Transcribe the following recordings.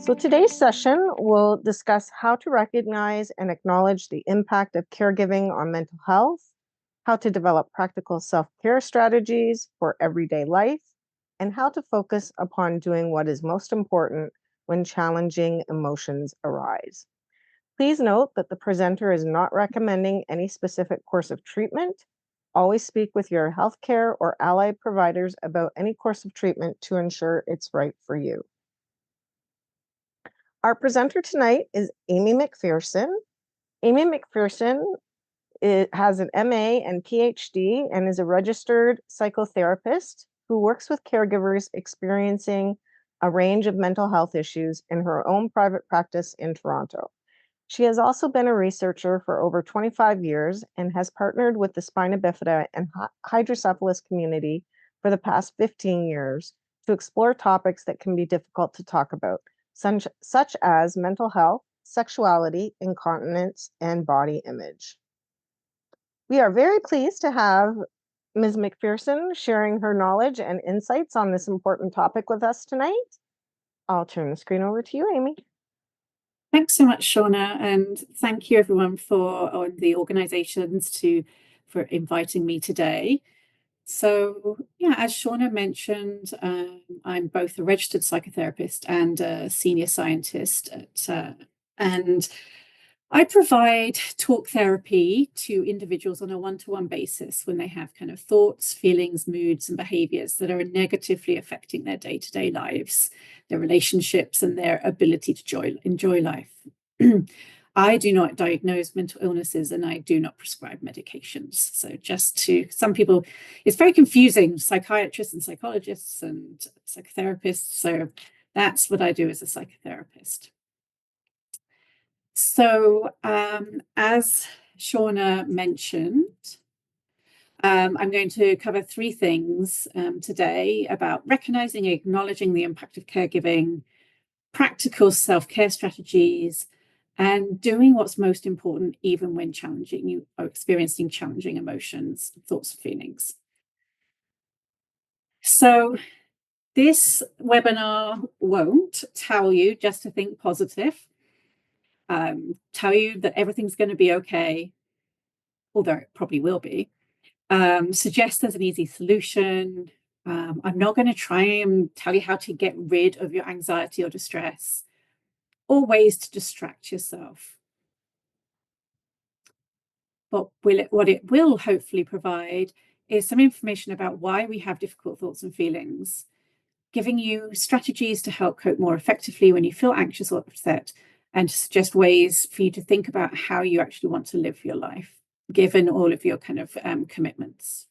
So today's session will discuss how to recognize and acknowledge the impact of caregiving on mental health, how to develop practical self-care strategies for everyday life, and how to focus upon doing what is most important when challenging emotions arise. Please note that the presenter is not recommending any specific course of treatment. Always speak with your healthcare or allied providers about any course of treatment to ensure it's right for you. Our presenter tonight is Amy McPherson. Amy McPherson has an MA and PhD and is a registered psychotherapist who works with caregivers experiencing a range of mental health issues in her own private practice in Toronto. She has also been a researcher for over 25 years and has partnered with the Spina-Bifida and Hydrocephalus community for the past 15 years to explore topics that can be difficult to talk about, such as mental health, sexuality, incontinence, and body image. We are very pleased to have Ms. McPherson sharing her knowledge and insights on this important topic with us tonight. I'll turn the screen over to you, Amy. Thanks so much, Shauna, and thank you everyone for the organizations for inviting me today. So yeah, as Shauna mentioned, I'm both a registered psychotherapist and a senior scientist and I provide talk therapy to individuals on a one-to-one basis when they have kind of thoughts, feelings, moods, and behaviors that are negatively affecting their day-to-day lives, their relationships, and their ability to enjoy life. I do not diagnose mental illnesses and I do not prescribe medications. So some people, it's very confusing, psychiatrists and psychologists and psychotherapists. So that's what I do as a psychotherapist. So as Shauna mentioned, I'm going to cover three things today about recognizing and acknowledging the impact of caregiving, practical self-care strategies, and doing what's most important even when you are experiencing challenging emotions, thoughts, and feelings. So this webinar won't tell you just to think positive. Tell you that everything's going to be okay, although it probably will be. Suggest there's an easy solution. I'm not going to try and tell you how to get rid of your anxiety or distress or ways to distract yourself. But what it will hopefully provide is some information about why we have difficult thoughts and feelings, giving you strategies to help cope more effectively when you feel anxious or upset, and to suggest ways for you to think about how you actually want to live your life, given all of your kind of commitments.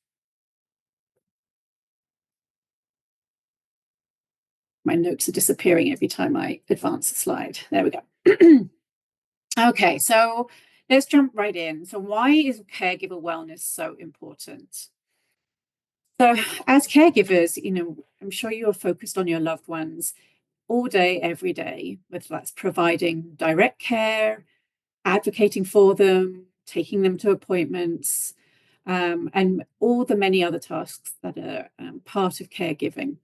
My notes are disappearing every time I advance a slide. There we go. Okay, so let's jump right in. So why is caregiver wellness so important? So as caregivers, I'm sure you are focused on your loved ones all day, every day, whether that's providing direct care, advocating for them, taking them to appointments, and all the many other tasks that are part of caregiving.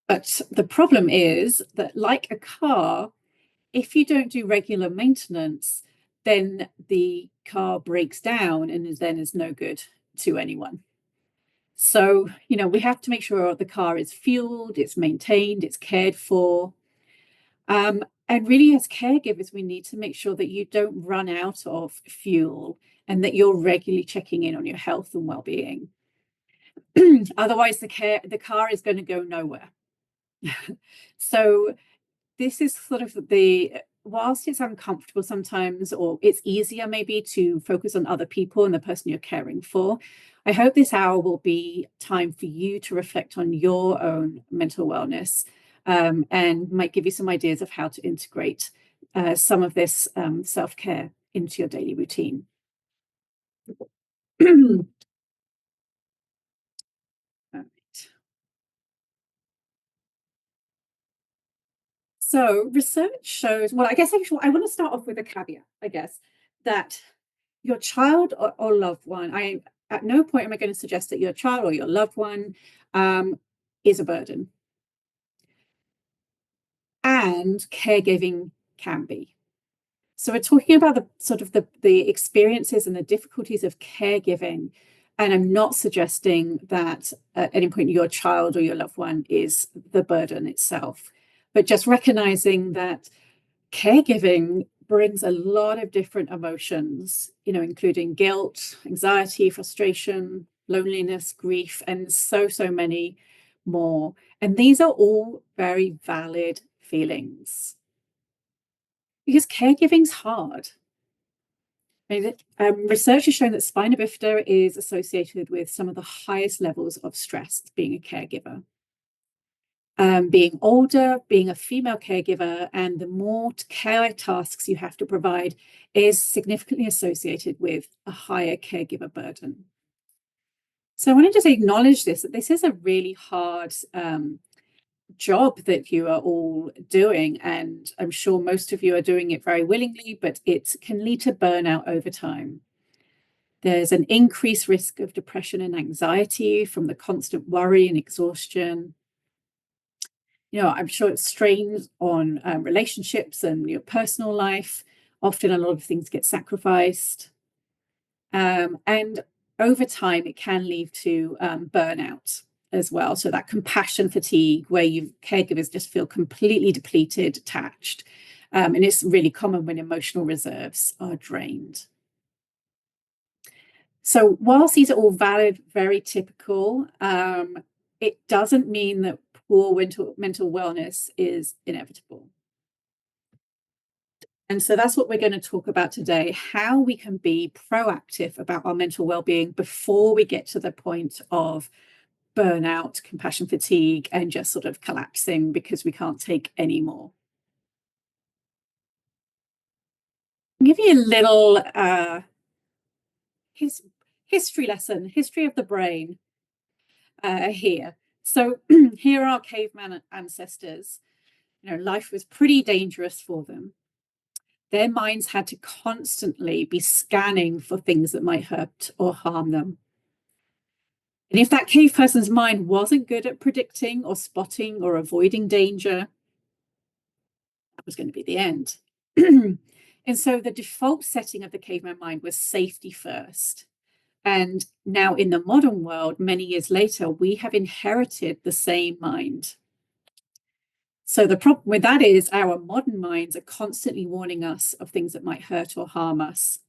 But the problem is that, like a car, if you don't do regular maintenance, then the car breaks down and then is no good to anyone. So, we have to make sure the car is fueled, it's maintained, it's cared for. And really, as caregivers, we need to make sure that you don't run out of fuel and that you're regularly checking in on your health and well-being. Otherwise, the car is going to go nowhere. So this is sort of whilst it's uncomfortable sometimes, or it's easier maybe to focus on other people and the person you're caring for, I hope this hour will be time for you to reflect on your own mental wellness and might give you some ideas of how to integrate some of this self-care into your daily routine. So research shows, well, I guess actually I want to start off with a caveat, I guess, that your child or loved one, at no point am I going to suggest that your child or your loved one is a burden. and caregiving can be. So we're talking about the sort of the experiences and the difficulties of caregiving. And I'm not suggesting that at any point your child or your loved one is the burden itself, but just recognizing that caregiving brings a lot of different emotions, including guilt, anxiety, frustration, loneliness, grief, and so many more. And these are all very valid feelings because caregiving's hard. Research has shown that Spina-Bifida is associated with some of the highest levels of stress being a caregiver. Being older, being a female caregiver, and the more care tasks you have to provide is significantly associated with a higher caregiver burden. So I want to just acknowledge that this is a really hard job that you are all doing, and I'm sure most of you are doing it very willingly, but it can lead to burnout over time. There's an increased risk of depression and anxiety from the constant worry and exhaustion. I'm sure it strains on relationships and your personal life. Often a lot of things get sacrificed. And over time, it can lead to burnout as well. So that compassion fatigue, where caregivers just feel completely depleted, detached. And it's really common when emotional reserves are drained. So whilst these are all valid, very typical, it doesn't mean that poor mental wellness is inevitable. And so that's what we're going to talk about today, how we can be proactive about our mental well-being before we get to the point of burnout, compassion fatigue, and just sort of collapsing because we can't take any more. I'll give you a little history lesson, history of the brain here. So here are caveman ancestors. Life was pretty dangerous for them. Their minds had to constantly be scanning for things that might hurt or harm them. And if that cave person's mind wasn't good at predicting or spotting or avoiding danger, that was going to be the end. And so the default setting of the caveman mind was safety first. And now in the modern world, many years later, we have inherited the same mind. So the problem with that is our modern minds are constantly warning us of things that might hurt or harm us.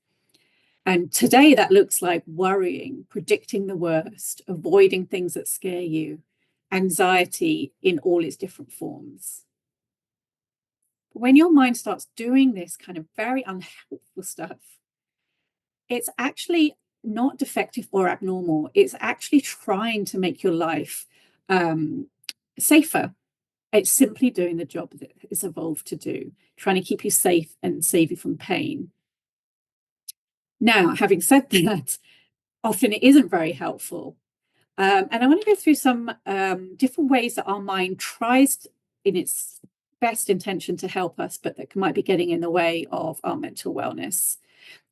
And today that looks like worrying, predicting the worst, avoiding things that scare you, anxiety in all its different forms. But when your mind starts doing this kind of very unhelpful stuff, it's actually not defective or abnormal. It's actually trying to make your life safer. It's simply doing the job that it's evolved to do, trying to keep you safe and save you from pain. Now, having said that, often it isn't very helpful. And I want to go through some different ways that our mind tries in its best intention to help us, but that might be getting in the way of our mental wellness,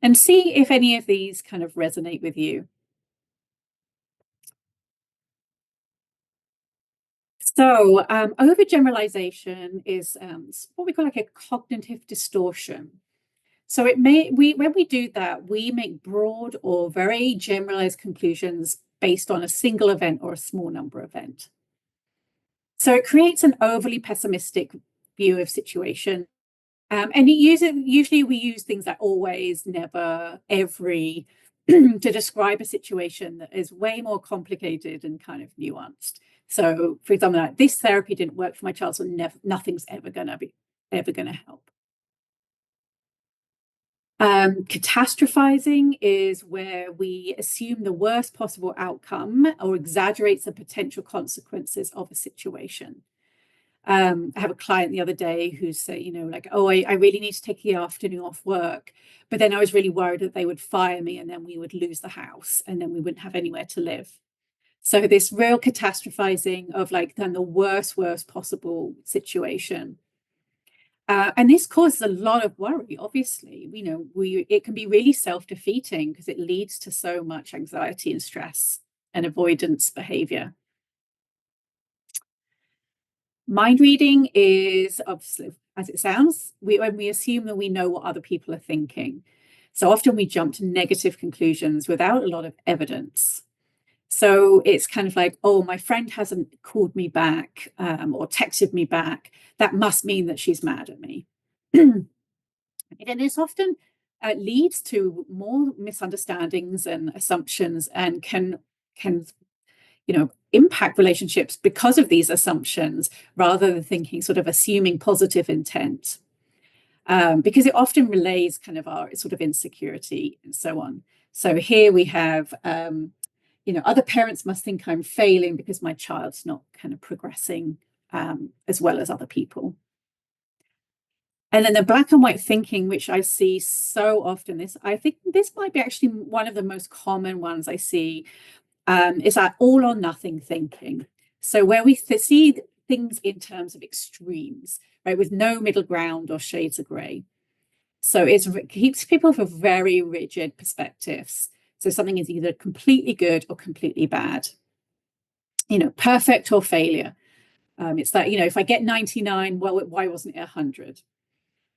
and see if any of these kind of resonate with you. So overgeneralization is what we call like a cognitive distortion. So when we do that, we make broad or very generalized conclusions based on a single event or a small number event. So it creates an overly pessimistic view of situation. And usually we use things like always, never, every to describe a situation that is way more complicated and kind of nuanced. So, for example, like, this therapy didn't work for my child, so nothing's ever gonna help. Catastrophizing is where we assume the worst possible outcome or exaggerates the potential consequences of a situation. I have a client the other day who said, I really need to take the afternoon off work. But then I was really worried that they would fire me and then we would lose the house and then we wouldn't have anywhere to live. So this real catastrophizing of then the worst possible situation. And this causes a lot of worry, obviously. It can be really self-defeating because it leads to so much anxiety and stress and avoidance behavior. Mind reading is obviously, as it sounds, when we assume that we know what other people are thinking. So often we jump to negative conclusions without a lot of evidence. So it's kind of like, oh, my friend hasn't called me back or texted me back. That must mean that she's mad at me. And this often leads to more misunderstandings and assumptions, and can impact relationships because of these assumptions, rather than thinking, sort of assuming positive intent, because it often relays kind of our sort of insecurity and so on. So here we have, other parents must think I'm failing because my child's not kind of progressing as well as other people. And then the black and white thinking, which I see so often, I think this might be actually one of the most common ones I see, is that all or nothing thinking. So where we see things in terms of extremes, right, with no middle ground or shades of gray. So it keeps people with very rigid perspectives. So something is either completely good or completely bad, perfect or failure. It's that, if I get 99, well, why wasn't it 100?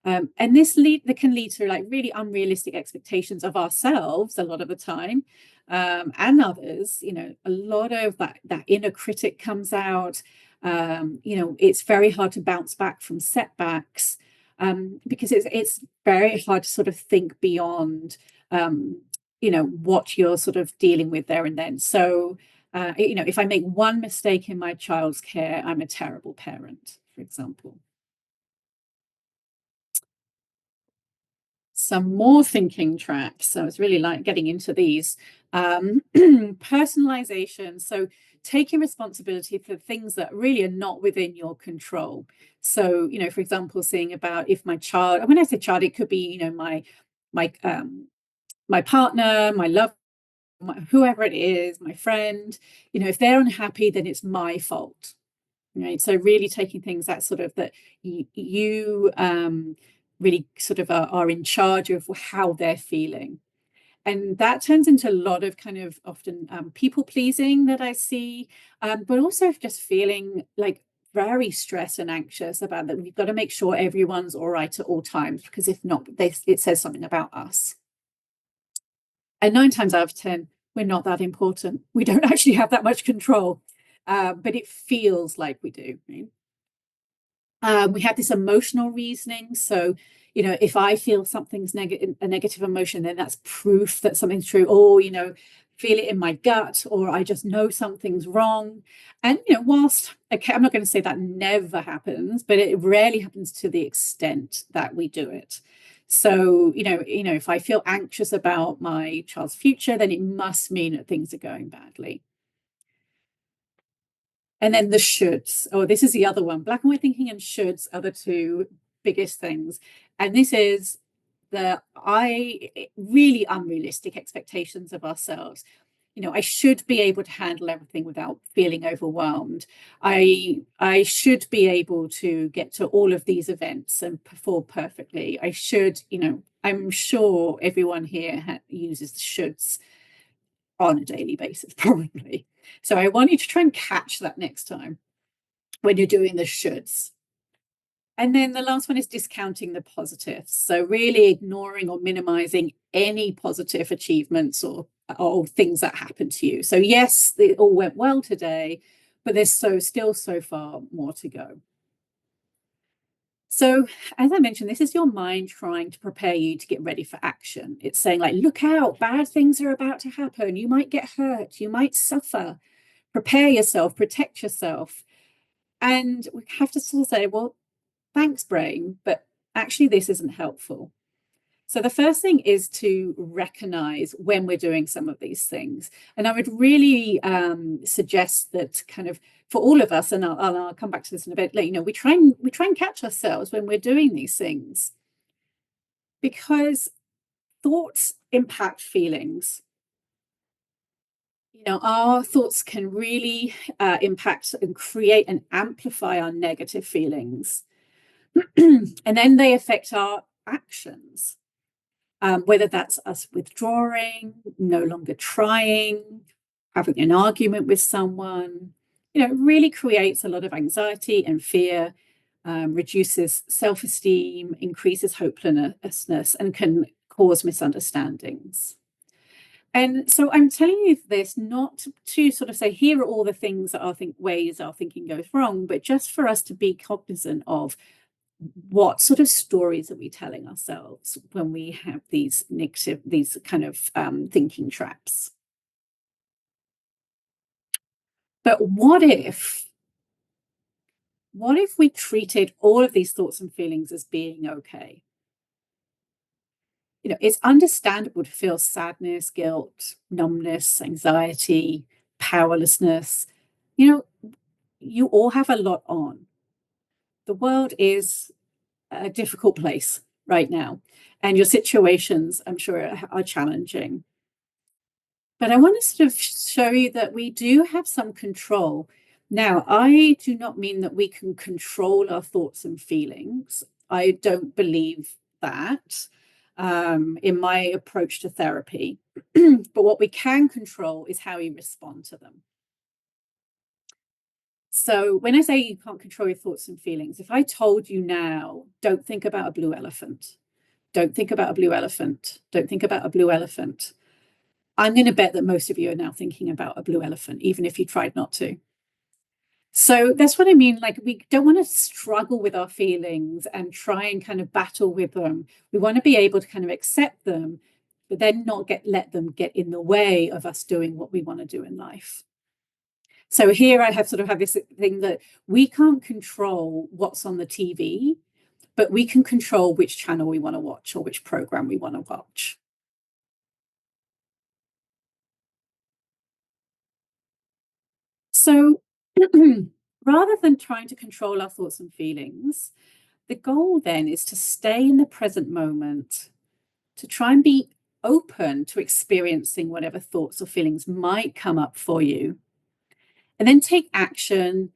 And that can lead to like really unrealistic expectations of ourselves a lot of the time, and others. A lot of that inner critic comes out. It's very hard to bounce back from setbacks, because it's very hard to sort of think beyond, what you're sort of dealing with there and then. So, if I make one mistake in my child's care, I'm a terrible parent, for example. Some more thinking tracks. So it's really like getting into these. Personalization. So taking responsibility for things that really are not within your control. So, for example, seeing about if my child, when I say child, it could be, my my partner, my love, whoever it is, my friend, if they're unhappy, then it's my fault. Right. So really taking things that sort of that you really sort of are in charge of how they're feeling. And that turns into a lot of kind of often people pleasing that I see, but also just feeling like very stressed and anxious about that. We've got to make sure everyone's all right at all times, because if not, it says something about us. And 9 times out of 10, we're not that important. We don't actually have that much control, but it feels like we do. Right? We have this emotional reasoning. So, if I feel something's a negative emotion, then that's proof that something's true. Or, feel it in my gut, or I just know something's wrong. And, whilst, okay, I'm not going to say that never happens, but it rarely happens to the extent that we do it. So, if I feel anxious about my child's future, then it must mean that things are going badly. And then the shoulds. Oh, this is the other one. Black and white thinking and shoulds are the two biggest things. And this is really unrealistic expectations of ourselves. I should be able to handle everything without feeling overwhelmed. I should be able to get to all of these events and perform perfectly. I should, I'm sure everyone here uses the shoulds on a daily basis, probably. So I want you to try and catch that next time when you're doing the shoulds. And then the last one is discounting the positives. So really ignoring or minimizing any positive achievements or things that happened to you. So yes, it all went well today, but there's still so far more to go. So, as I mentioned, this is your mind trying to prepare you to get ready for action. It's saying, like, look out, bad things are about to happen. You might get hurt. You might suffer. Prepare yourself, protect yourself. And we have to sort of say, well, thanks, brain, but actually, this isn't helpful. So the first thing is to recognize when we're doing some of these things. And I would really suggest that kind of for all of us, and I'll come back to this in a bit later, we try and catch ourselves when we're doing these things, because thoughts impact feelings. Our thoughts can really impact and create and amplify our negative feelings. And then they affect our actions. Whether that's us withdrawing, no longer trying, having an argument with someone, really creates a lot of anxiety and fear, reduces self-esteem, increases hopelessness, and can cause misunderstandings. And so I'm telling you this not to sort of say, here are all the things that ways our thinking goes wrong, but just for us to be cognizant of what sort of stories are we telling ourselves when we have these negative, these kind of thinking traps. But what if we treated all of these thoughts and feelings as being okay? It's understandable to feel sadness, guilt, numbness, anxiety, powerlessness. You all have a lot on. The world is a difficult place right now, and your situations, I'm sure, are challenging. But I want to sort of show you that we do have some control. Now, I do not mean that we can control our thoughts and feelings. I don't believe that in my approach to therapy. But what we can control is how we respond to them. So when I say you can't control your thoughts and feelings, if I told you now, don't think about a blue elephant, don't think about a blue elephant, don't think about a blue elephant, I'm going to bet that most of you are now thinking about a blue elephant, even if you tried not to. So that's what I mean. Like, we don't want to struggle with our feelings and try and kind of battle with them. We want to be able to kind of accept them, but then not let them get in the way of us doing what we want to do in life. So here I have this thing that we can't control what's on the TV, but we can control which channel we want to watch or which program we want to watch. So rather than trying to control our thoughts and feelings, the goal then is to stay in the present moment, to try and be open to experiencing whatever thoughts or feelings might come up for you, and then take action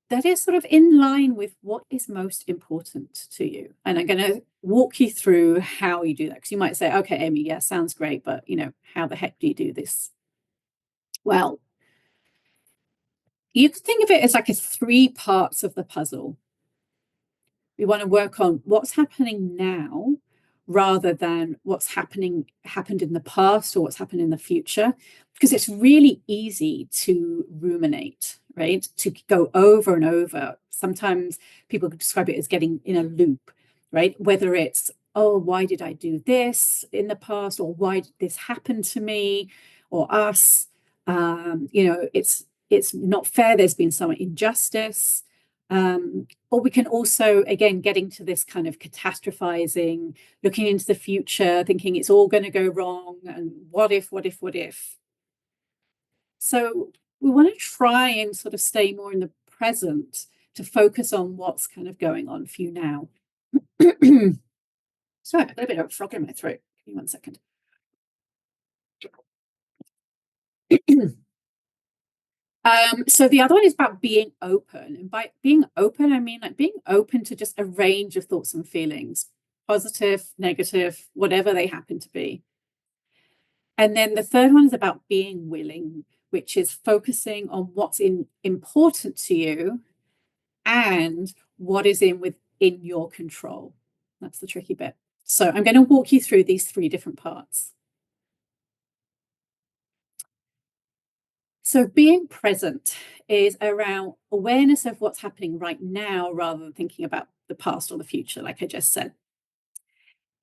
that is sort of in line with what is most important to you. And I'm going to walk you through how you do that, because you might say, okay, Amy, yeah, sounds great, but how the heck do you do this? Well, you can think of it as like 3 parts of the puzzle. We want to work on what's happening now rather than what's happened in the past or what's happened in the future, because it's really easy to ruminate, right? To go over and over. Sometimes people describe it as getting in a loop, right? Whether it's, oh, why did I do this in the past, or why did this happen to me or us? It's not fair. There's been some injustice. Or we can also, again, getting to this kind of catastrophizing, looking into the future, thinking it's all going to go wrong, and what if, what if, what if? So we want to try and sort of stay more in the present, to focus on what's kind of going on for you now. Sorry, I've got a bit of a frog in my throat. Give me 1 second. So the other one is about being open. And by being open, I mean like being open to just a range of thoughts and feelings, positive, negative, whatever they happen to be. And then the third one is about being willing, which is focusing on what's important to you and what is within your control. That's the tricky bit. So I'm going to walk you through these 3 different parts. So being present is around awareness of what's happening right now rather than thinking about the past or the future, like I just said.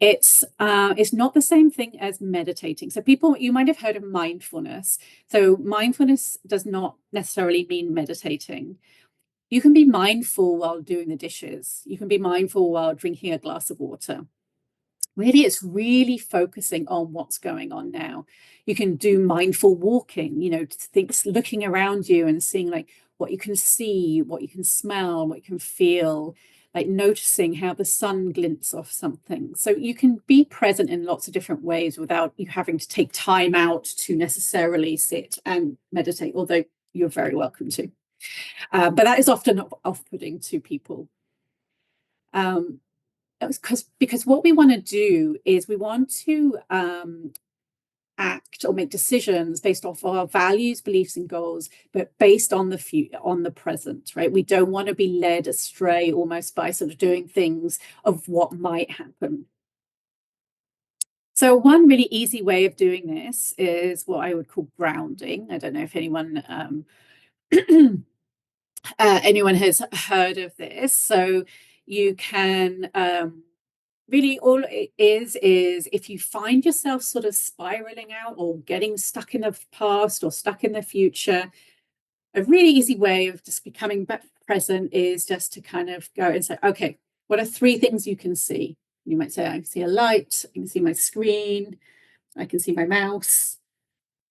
It's not the same thing as meditating. So you might have heard of mindfulness. So mindfulness does not necessarily mean meditating. You can be mindful while doing the dishes. You can be mindful while drinking a glass of water. Really, it's really focusing on what's going on now. You can do mindful walking, looking around you and seeing like what you can see, what you can smell, what you can feel, like noticing how the sun glints off something. So you can be present in lots of different ways without you having to take time out to necessarily sit and meditate, although you're very welcome to. But that is often off-putting to people. Because what we want to do is we want to act or make decisions based off of our values, beliefs, and goals, but based on the future, on the present, right? We don't want to be led astray almost by sort of doing things of what might happen. So one really easy way of doing this is what I would call grounding. I don't know if anyone anyone has heard of this. So you can really, all it is if you find yourself sort of spiraling out or getting stuck in the past or stuck in the future, a really easy way of just becoming present is just to kind of go and say, okay, what are 3 things you can see? You might say, I can see a light, I can see my screen, I can see my mouse.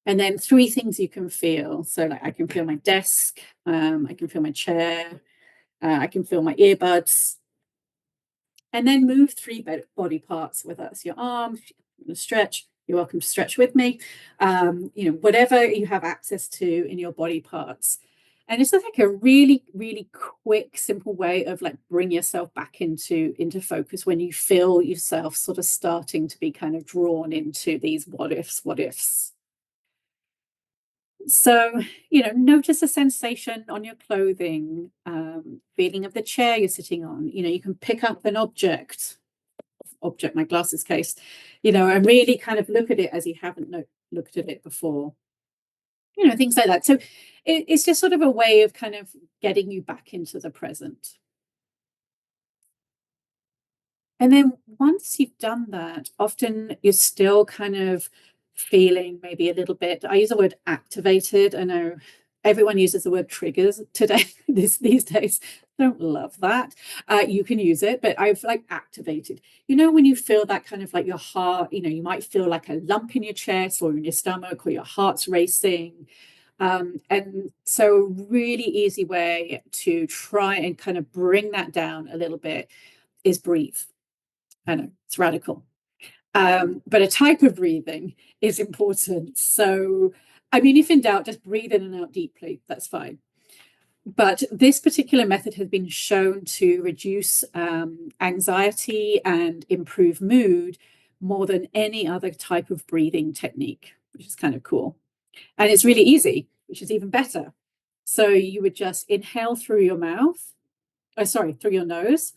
And then 3 things you can feel. So like I can feel my desk, I can feel my chair, I can feel my earbuds. And then move 3 body parts, whether that's your arm, if you want to stretch, you're welcome to stretch with me. Whatever you have access to in your body parts. And it's like a really, really quick, simple way of like bring yourself back into focus when you feel yourself sort of starting to be kind of drawn into these what ifs. So, notice a sensation on your clothing, feeling of the chair you're sitting on. You can pick up an object, my glasses case, and really kind of look at it as you haven't looked at it before. Things like that. So it's just sort of a way of kind of getting you back into the present. And then once you've done that, often you're still kind of feeling maybe a little bit, I use the word activated. I know everyone uses the word triggers today, these days. Don't love that. You can use it, but I've like activated. When you feel that kind of like your heart, you might feel like a lump in your chest or in your stomach or your heart's racing. And so really easy way to try and kind of bring that down a little bit is breathe. I know it's radical, but a type of breathing is important. So, I mean, if in doubt, just breathe in and out deeply. That's fine. But this particular method has been shown to reduce anxiety and improve mood more than any other type of breathing technique, which is kind of cool. And it's really easy, which is even better. So you would just inhale through your mouth, through your nose,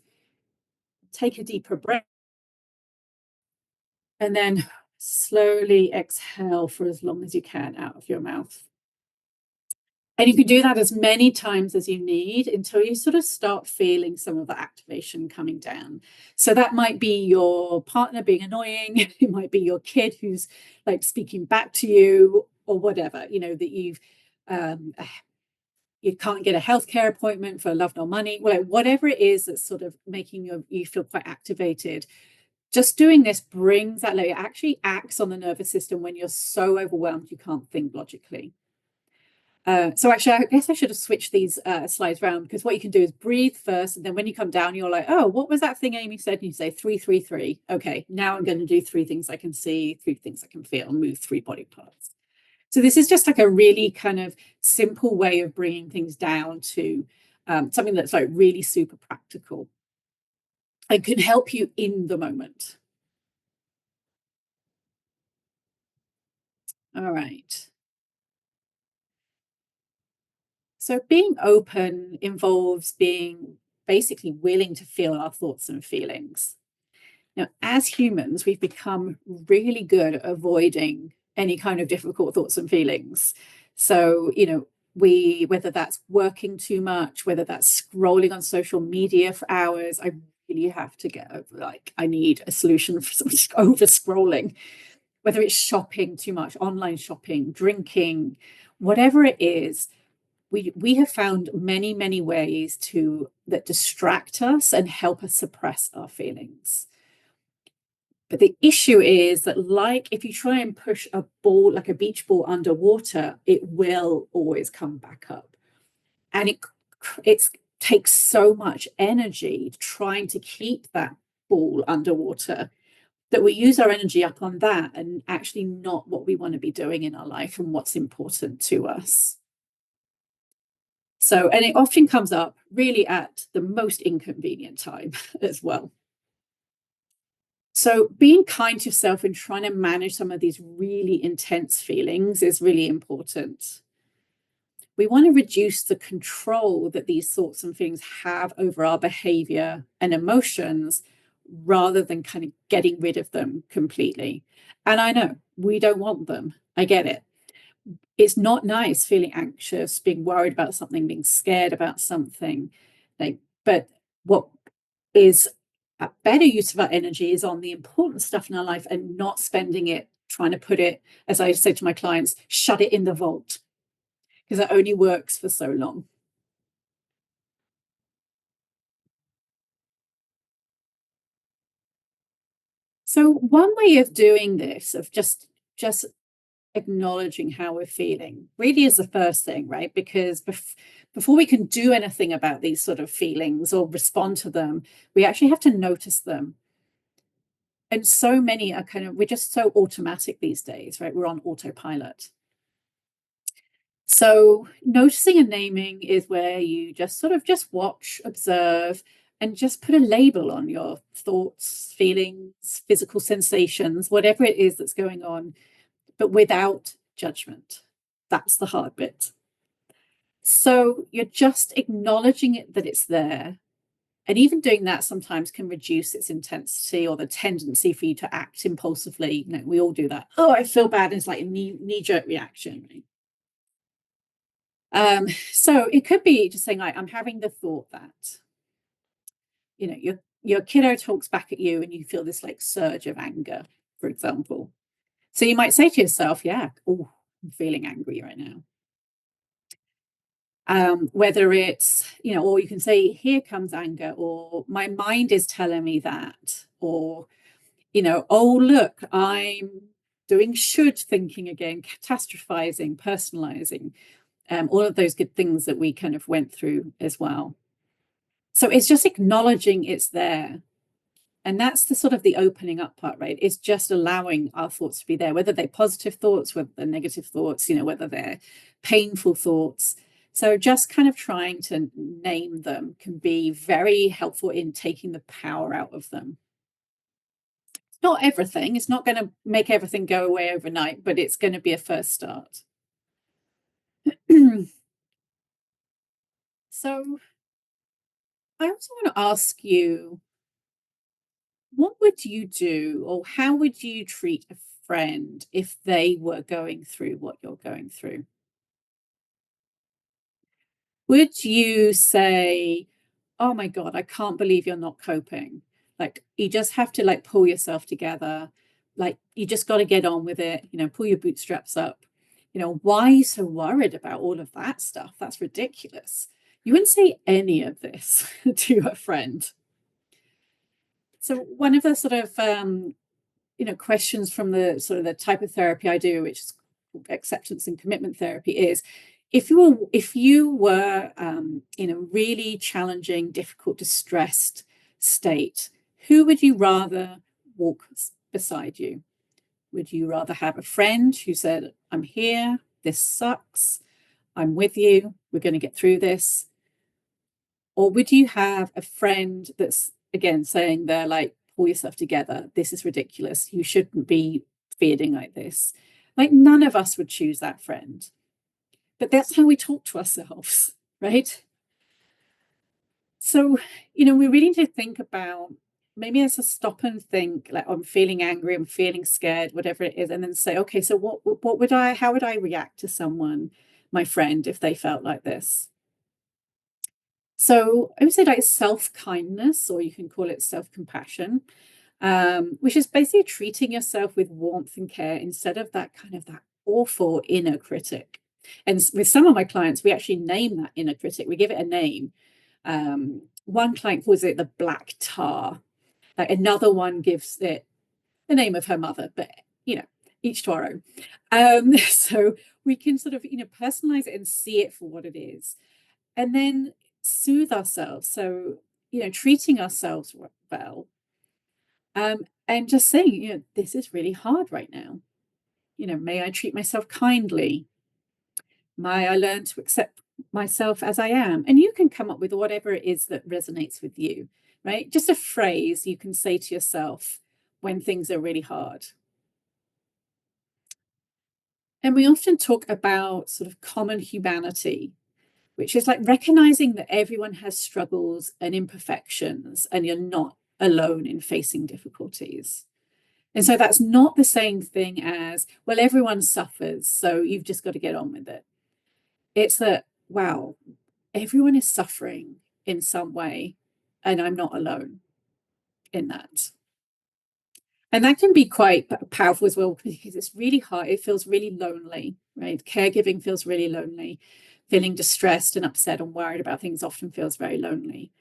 take a deeper breath, and then slowly exhale for as long as you can out of your mouth. And you can do that as many times as you need until you sort of start feeling some of the activation coming down. So that might be your partner being annoying, it might be your kid who's like speaking back to you, or whatever, that you can't get a healthcare appointment for love nor money, whatever it is that's sort of making you feel quite activated. Just doing this brings that, it actually acts on the nervous system when you're so overwhelmed you can't think logically. So actually, I guess I should have switched these slides around, because what you can do is breathe first, and then when you come down, you're like, oh, what was that thing Amy said? And you say 3, 3, 3. Okay, now I'm going to do 3 things I can see, 3 things I can feel, move 3 body parts. So this is just like a really kind of simple way of bringing things down to something that's like really super practical and can help you in the moment. All right. So being open involves being basically willing to feel our thoughts and feelings. Now, as humans, we've become really good at avoiding any kind of difficult thoughts and feelings. So, whether that's working too much, whether that's scrolling on social media for hours, I really have to get over, I need a solution for over scrolling, whether it's shopping too much, online shopping, drinking, whatever it is. We have found many ways that distract us and help us suppress our feelings. But the issue is that, if you try and push a ball, like a beach ball, underwater, it will always come back up. And it takes so much energy trying to keep that ball underwater that we use our energy up on that, and actually not what we want to be doing in our life and what's important to us. So, and it often comes up really at the most inconvenient time as well. So being kind to yourself and trying to manage some of these really intense feelings is really important. We want to reduce the control that these thoughts and feelings have over our behavior and emotions rather than kind of getting rid of them completely. And I know we don't want them. I get it. It's not nice feeling anxious, being worried about something, being scared about something. But what is a better use of our energy is on the important stuff in our life and not spending it trying to put it, as I say to my clients, shut it in the vault, because that only works for so long. So one way of doing this, of just acknowledging how we're feeling, really is the first thing, right? Because before we can do anything about these sort of feelings or respond to them, we actually have to notice them. And so many are we're just so automatic these days, right? We're on autopilot. So noticing and naming is where you just watch, observe, and just put a label on your thoughts, feelings, physical sensations, whatever it is that's going on, but without judgment. That's the hard bit. So you're just acknowledging it, that it's there. And even doing that sometimes can reduce its intensity or the tendency for you to act impulsively. We all do that. Oh, I feel bad. And it's like a knee-jerk reaction. Right? So it could be just saying, like, I'm having the thought that, your kiddo talks back at you and you feel this like surge of anger, for example. So you might say to yourself, yeah, oh, I'm feeling angry right now. Whether it's, or you can say, here comes anger, or my mind is telling me that, or, oh, look, I'm doing should thinking again, catastrophizing, personalizing, all of those good things that we kind of went through as well. So it's just acknowledging it's there. And that's the sort of the opening up part, right? It's just allowing our thoughts to be there, whether they're positive thoughts, whether they're negative thoughts, whether they're painful thoughts. So just kind of trying to name them can be very helpful in taking the power out of them. It's not everything. It's not going to make everything go away overnight, but it's going to be a first start. So I also want to ask you, what would you do, or how would you treat a friend if they were going through what you're going through? Would you say, oh my God, I can't believe you're not coping? Like, you just have to like pull yourself together. Like, you just got to get on with it, pull your bootstraps up. Why are you so worried about all of that stuff? That's ridiculous. You wouldn't say any of this to a friend. So one of the sort of questions from the sort of the type of therapy I do, which is acceptance and commitment therapy, is if you were in a really challenging, difficult, distressed state, who would you rather walk beside you? Would you rather have a friend who said, I'm here, this sucks, I'm with you, we're going to get through this? Or would you have a friend that's, again, saying they're like, pull yourself together, this is ridiculous, you shouldn't be feeling like this? Like, none of us would choose that friend. But that's how we talk to ourselves, right? So, we really need to think about, maybe as a stop and think, like, I'm feeling angry, I'm feeling scared, whatever it is, and then say, okay, so how would I react to someone, my friend, if they felt like this? So I would say like self-kindness, or you can call it self-compassion, which is basically treating yourself with warmth and care instead of that awful inner critic. And with some of my clients, we actually name that inner critic. We give it a name. One client calls it the black tar. Like, another one gives it the name of her mother, but each to our own. So we can sort of personalize it and see it for what it is, and then soothe ourselves. So treating ourselves well, and just saying, this is really hard right now. May I treat myself kindly? May I learn to accept myself as I am? And you can come up with whatever it is that resonates with you, right? Just a phrase you can say to yourself when things are really hard. And we often talk about sort of common humanity, which is like recognizing that everyone has struggles and imperfections, and you're not alone in facing difficulties. And so that's not the same thing as, well, everyone suffers, so you've just got to get on with it. It's that, wow, everyone is suffering in some way, and I'm not alone in that. And that can be quite powerful as well, because it's really hard. It feels really lonely, right? Caregiving feels really lonely. Feeling distressed and upset and worried about things often feels very lonely.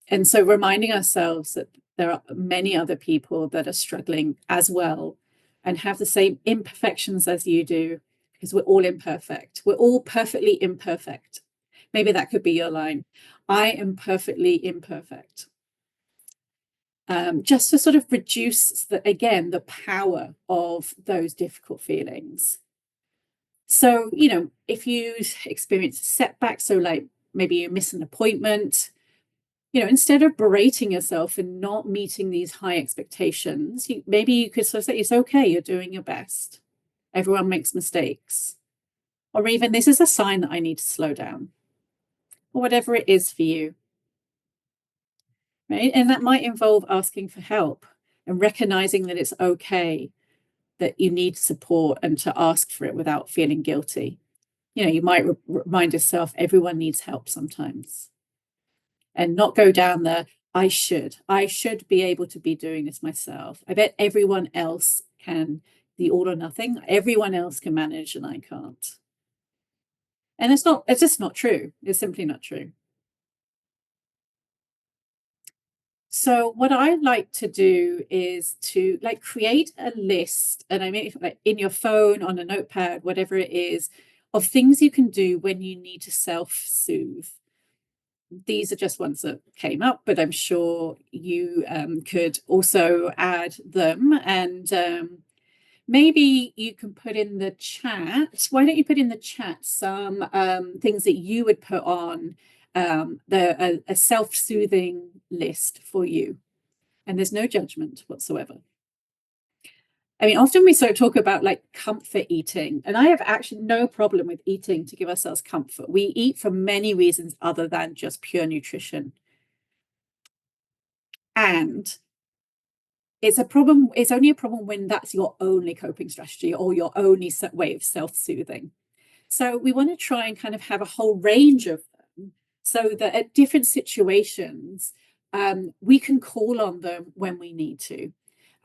And so reminding ourselves that there are many other people that are struggling as well and have the same imperfections as you do, because we're all imperfect. We're all perfectly imperfect. Maybe that could be your line. I am perfectly imperfect. Just to sort of reduce, again, the power of those difficult feelings. So, if you experience a setback, so like maybe you miss an appointment, instead of berating yourself and not meeting these high expectations, maybe you could sort of say, it's okay, you're doing your best. Everyone makes mistakes. Or even, this is a sign that I need to slow down. Or whatever it is for you. Right? And that might involve asking for help and recognizing that it's okay that you need support and to ask for it without feeling guilty. You might remind yourself everyone needs help sometimes, and not go down the I should be able to be doing this myself. I bet everyone else can, the all or nothing. Everyone else can manage and I can't. And it's just not true. It's simply not true. So what I like to do is to like create a list, and I mean like in your phone, on a notepad, whatever it is, of things you can do when you need to self-soothe. These are just ones that came up, but I'm sure you could also add them. And maybe you can put in the chat. Why don't you put in the chat some things that you would put on a self-soothing list for you? And there's no judgment whatsoever. I mean, often we sort of talk about like comfort eating, and I have actually no problem with eating to give ourselves comfort. We eat for many reasons other than just pure nutrition. And it's a problem. It's only a problem when that's your only coping strategy or your only way of self-soothing. So we want to try and kind of have a whole range of them, so that at different situations, we can call on them when we need to.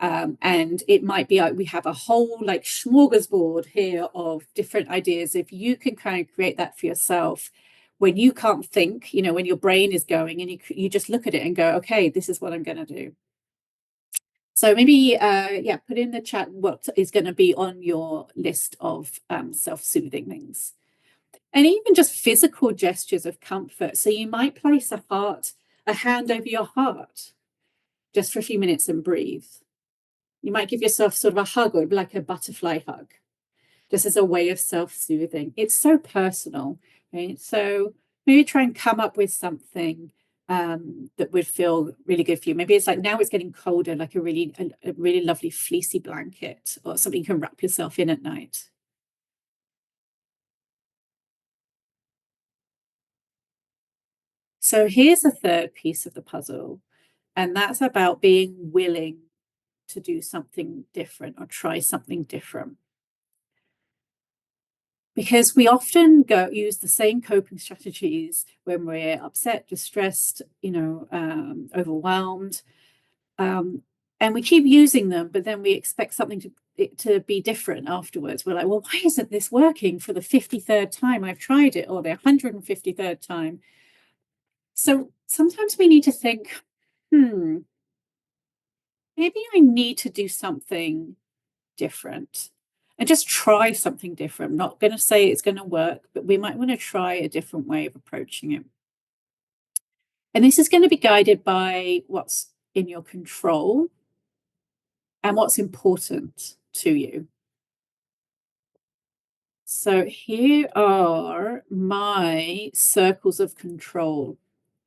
And it might be like we have a whole like smorgasbord here of different ideas. If you can kind of create that for yourself, when you can't think, when your brain is going, and you just look at it and go, okay, this is what I'm going to do. So maybe, put in the chat what is going to be on your list of self-soothing things. And even just physical gestures of comfort. So you might place a hand over your heart just for a few minutes and breathe. You might give yourself sort of a hug, or like a butterfly hug, just as a way of self-soothing. It's so personal, right? So maybe try and come up with something that would feel really good for you. Maybe it's like, now it's getting colder, like a really lovely fleecy blanket, or something you can wrap yourself in at night. So here's the third piece of the puzzle, and that's about being willing to do something different or try something different. Because we often use the same coping strategies when we're upset, distressed, overwhelmed, and we keep using them, but then we expect something to be different afterwards. We're like, well, why isn't this working for the 53rd time I've tried it, or the 153rd time? So sometimes we need to think, maybe I need to do something different, and just try something different. I'm not going to say it's going to work, but we might want to try a different way of approaching it. And this is going to be guided by what's in your control and what's important to you. So here are my circles of control.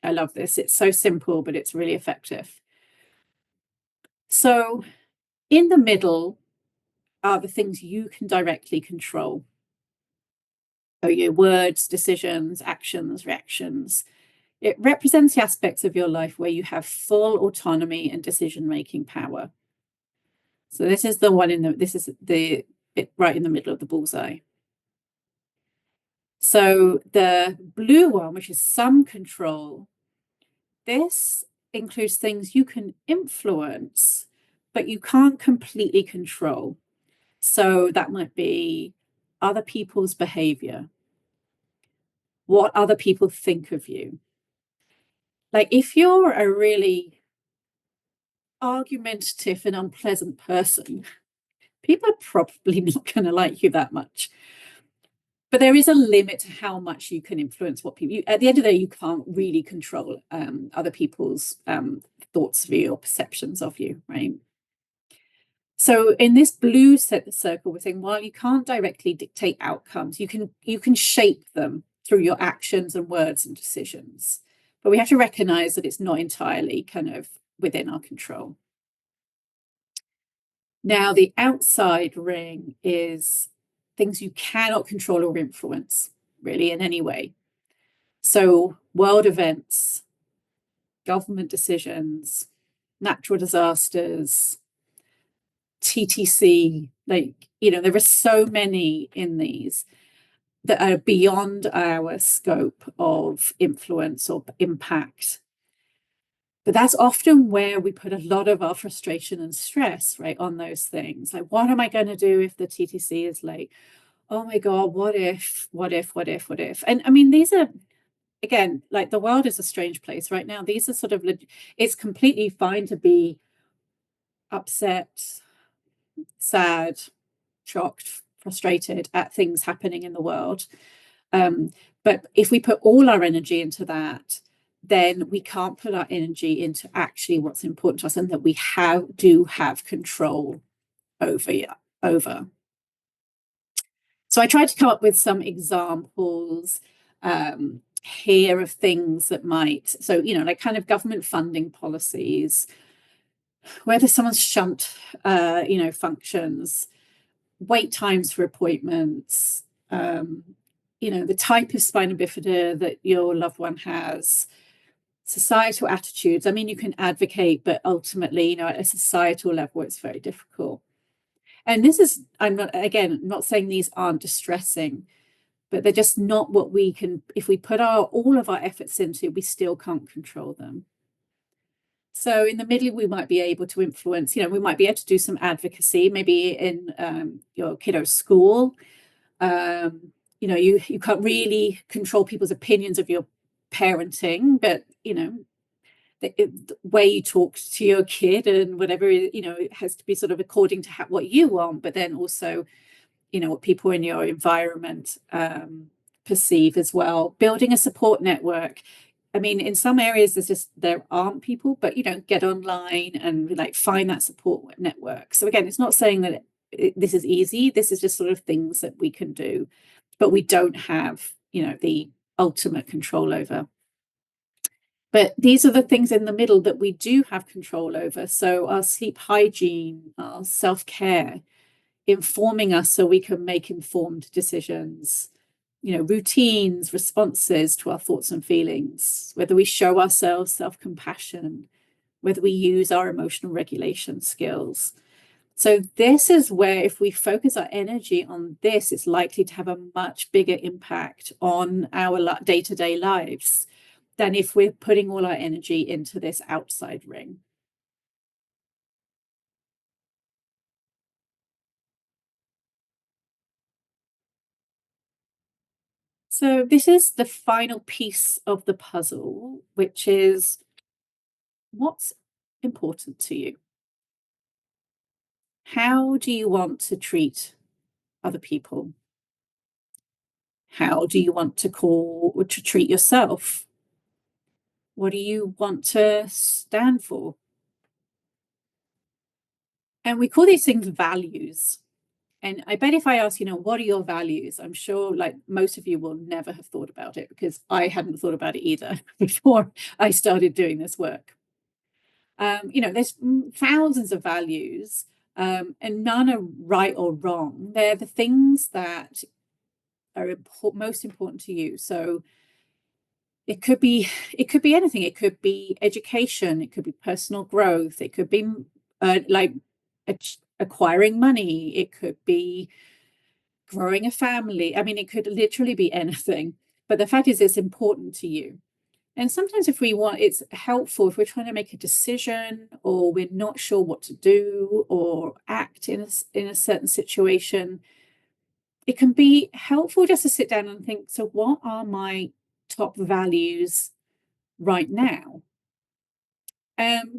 I love this. It's so simple, but it's really effective. So In the middle are the things you can directly control. So your words, decisions, actions, reactions. It represents the aspects of your life where you have full autonomy and decision-making power. So this is the one this is the bit right in the middle of the bullseye. So the blue one, which is some control, this includes things you can influence, but you can't completely control. So that might be other people's behavior, what other people think of you. Like if you're a really argumentative and unpleasant person, people are probably not going to like you that much. But there is a limit to how much you can influence what people. At the end of the day, you can't really control other people's thoughts of you or perceptions of you, right? So in this blue circle, we're saying while you can't directly dictate outcomes, you can shape them through your actions and words and decisions. But we have to recognize that it's not entirely kind of within our control. Now, the outside ring is things you cannot control or influence, really, in any way. So, world events, government decisions, natural disasters, TTC, there are so many in these that are beyond our scope of influence or impact. But that's often where we put a lot of our frustration and stress, right, on those things. Like, what am I going to do if the TTC is late? Oh my God, what if? And I mean, these are, again, like the world is a strange place right now. These are sort of, it's completely fine to be upset, sad, shocked, frustrated at things happening in the world. But if we put all our energy into that, then we can't put our energy into actually what's important to us and that we do have control over. So I tried to come up with some examples here of things that might, so, like kind of government funding policies, whether someone's shunt, functions, wait times for appointments, the type of spina bifida that your loved one has, societal attitudes. I mean, you can advocate, but ultimately, at a societal level, it's very difficult. And this is, I'm not saying these aren't distressing, but they're just not what we can, if we put all of our efforts into, we still can't control them. So in the middle, we might be able to influence, we might be able to do some advocacy, maybe in your kiddo's school. You can't really control people's opinions of your parenting, but, the way you talk to your kid and whatever, it has to be sort of according to what you want, but then also, what people in your environment perceive as well. Building a support network. I mean, in some areas, there aren't people, but, get online and like find that support network. So again, it's not saying that this is easy. This is just sort of things that we can do, but we don't have, the ultimate control over. But these are the things in the middle that we do have control over. So our sleep hygiene, our self-care, informing us so we can make informed decisions, routines, responses to our thoughts and feelings, whether we show ourselves self-compassion, whether we use our emotional regulation skills. So this is where if we focus our energy on this, it's likely to have a much bigger impact on our day-to-day lives than if we're putting all our energy into this outside ring. So this is the final piece of the puzzle, which is what's important to you? How do you want to treat other people? How do you want to call or to treat yourself? What do you want to stand for? And we call these things values. And I bet if I ask, what are your values? I'm sure like most of you will never have thought about it because I hadn't thought about it either before I started doing this work. There's thousands of values. And none are right or wrong. They're the things that are most important to you. So it could be anything. It could be education. It could be personal growth. It could be like acquiring money. It could be growing a family. I mean, it could literally be anything. But the fact is, it's important to you. And sometimes if we want, it's helpful if we're trying to make a decision or we're not sure what to do or act in a certain situation, it can be helpful just to sit down and think, so what are my top values right now?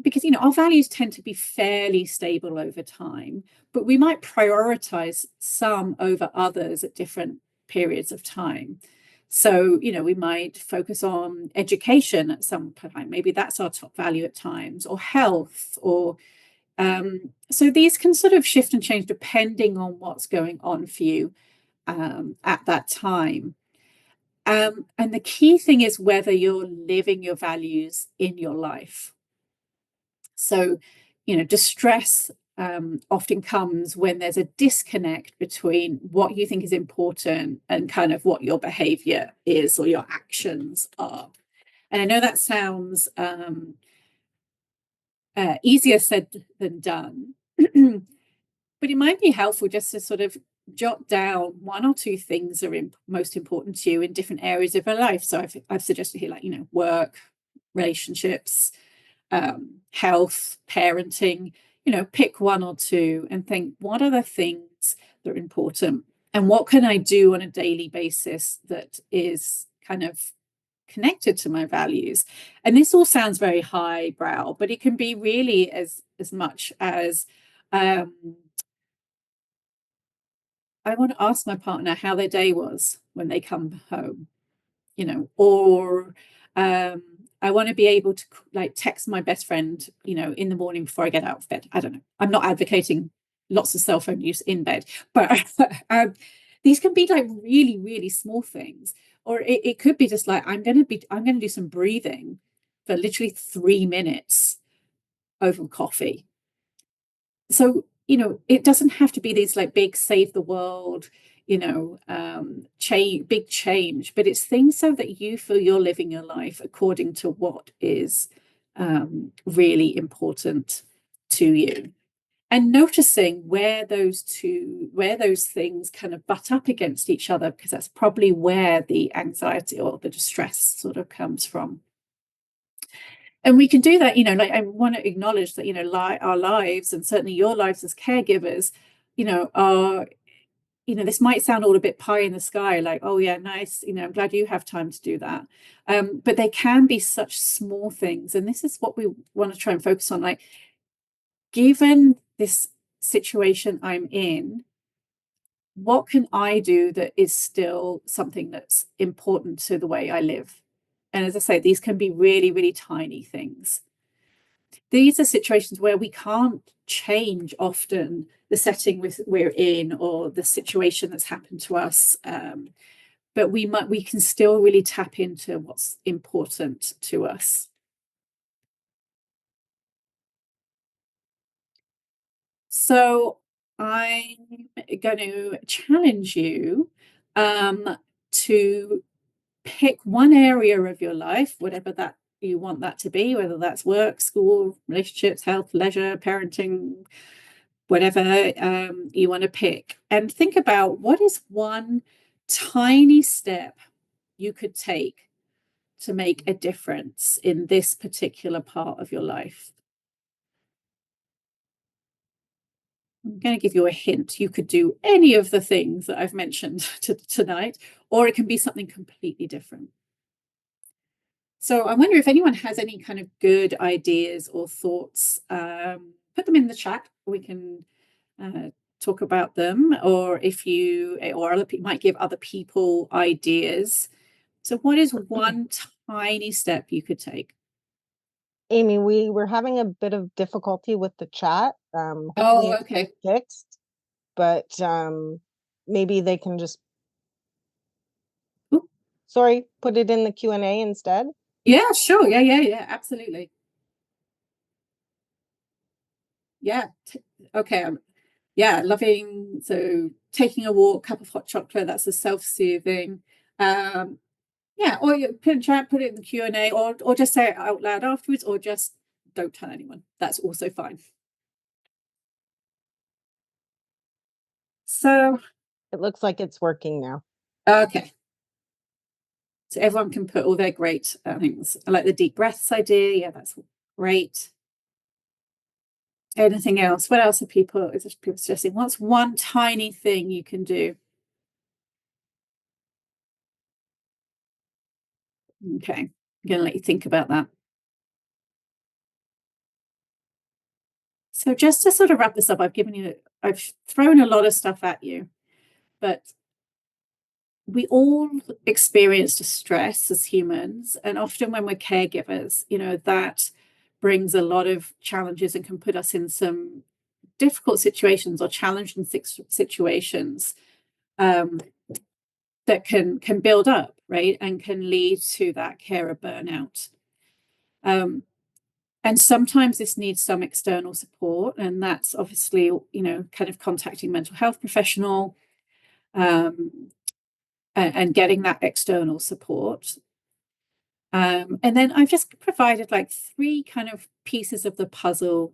Because, our values tend to be fairly stable over time, but we might prioritize some over others at different periods of time. So, we might focus on education at some point. Maybe that's our top value at times, or health, or so these can sort of shift and change depending on what's going on for you at that time. And the key thing is whether you're living your values in your life. So, distress often comes when there's a disconnect between what you think is important and kind of what your behavior is or your actions are. And I know that sounds easier said than done, but it might be helpful just to sort of jot down one or two things that are most important to you in different areas of your life. So I've suggested here, like, work, relationships, health, parenting, pick one or two and think, what are the things that are important? And what can I do on a daily basis that is kind of connected to my values? And this all sounds very highbrow, but it can be really as much as I want to ask my partner how their day was when they come home, or I want to be able to like text my best friend, in the morning before I get out of bed. I don't know. I'm not advocating lots of cell phone use in bed, but these can be like really, really small things. Or it could be just like, I'm going to do some breathing for literally 3 minutes over coffee. So, it doesn't have to be these like big save the world, big change, but it's things so that you feel you're living your life according to what is really important to you. And noticing where those things kind of butt up against each other, because that's probably where the anxiety or the distress sort of comes from. And we can do that, like I want to acknowledge that, our lives and certainly your lives as caregivers, are, this might sound all a bit pie in the sky, like, oh yeah, nice, I'm glad you have time to do that. But they can be such small things. And this is what we want to try and focus on. Like, given this situation I'm in, what can I do that is still something that's important to the way I live? And as I say, these can be really, really tiny things. These are situations where we can't change often the setting we're in or the situation that's happened to us, but we can still really tap into what's important to us. So I'm going to challenge you to pick one area of your life, whatever that you want that to be, whether that's work, school, relationships, health, leisure, parenting, whatever you want to pick, and think about what is one tiny step you could take to make a difference in this particular part of your life. I'm going to give you a hint. You could do any of the things that I've mentioned tonight, or it can be something completely different. So I wonder if anyone has any kind of good ideas or thoughts. Put them in the chat. We can talk about them, or if you or other people might give other people ideas. So what is one tiny step you could take? Amy, we were having a bit of difficulty with the chat. Hopefully Oh, it's okay. fixed, but maybe they can just Ooh. sorry, put it in the Q&A instead. Yeah, sure. Yeah, absolutely. Yeah. Okay. yeah, loving, so taking a walk, cup of hot chocolate, that's a self-soothing. Yeah, or you put in chat, put it in the Q&A, or just say it out loud afterwards, or just don't tell anyone. That's also fine. So, It looks like it's working now. okay. So everyone can put all their great things. I like the deep breaths idea. Yeah, that's great. Anything else? What else are people suggesting? What's one tiny thing you can do? Okay, I'm going to let you think about that. So just to sort of wrap this up, I've thrown a lot of stuff at you, but we all experience distress as humans, and often when we're caregivers, that brings a lot of challenges and can put us in some difficult situations or challenging situations that can build up, right, and can lead to that carer burnout. And sometimes this needs some external support, and that's obviously, kind of contacting mental health professional, and getting that external support. And then I've just provided like 3 kind of pieces of the puzzle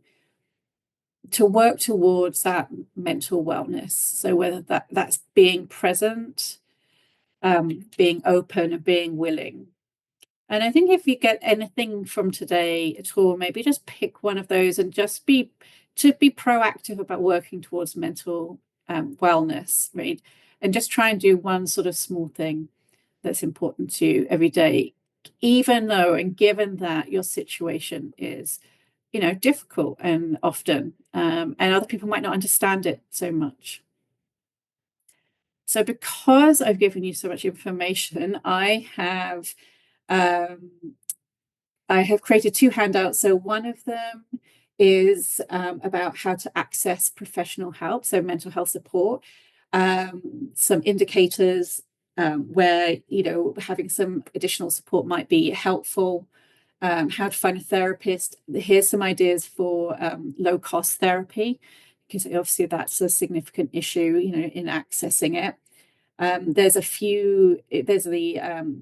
to work towards that mental wellness. So whether that's being present, being open, and being willing. And I think if you get anything from today at all, maybe just pick one of those and just be proactive about working towards mental wellness, right? And just try and do one sort of small thing that's important to you every day, even though and given that your situation is, difficult and often, and other people might not understand it so much. So because I've given you so much information, um, I have created 2 handouts. So one of them is about how to access professional help, so mental health support, some indicators where, having some additional support might be helpful, how to find a therapist. Here's some ideas for low-cost therapy, because obviously that's a significant issue, in accessing it. There's the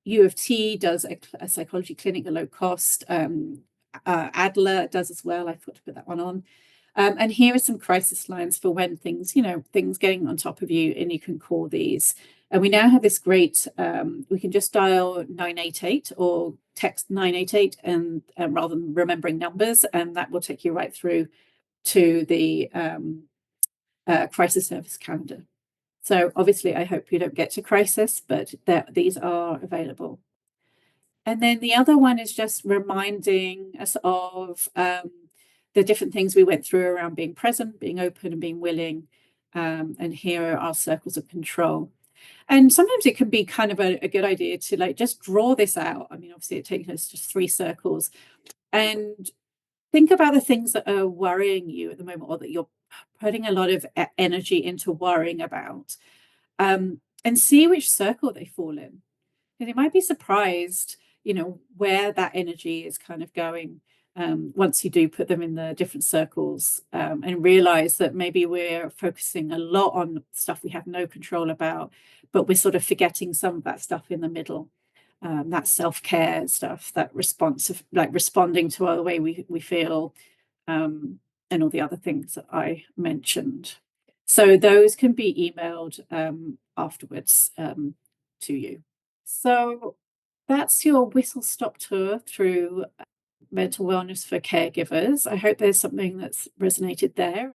U of T does a psychology clinic at low cost. Adler does as well. I forgot to put that one on. And here are some crisis lines for when things getting on top of you, and you can call these. And we now have this great, we can just dial 988 or text 988, and rather than remembering numbers, and that will take you right through to the crisis service calendar. So obviously, I hope you don't get to crisis, but these are available. And then the other one is just reminding us of the different things we went through around being present, being open, and being willing. And here are our circles of control. And sometimes it can be kind of a good idea to just draw this out. I mean, obviously, it takes us just 3 circles, and think about the things that are worrying you at the moment, or that you're putting a lot of energy into worrying about, and see which circle they fall in. And you might be surprised, where that energy is kind of going, once you do put them in the different circles, and realize that maybe we're focusing a lot on stuff we have no control about, but we're sort of forgetting some of that stuff in the middle. That self-care stuff, that response of responding to the way we feel, and all the other things that I mentioned. So those can be emailed afterwards to you. So that's your whistle-stop tour through mental wellness for caregivers. I hope there's something that's resonated there.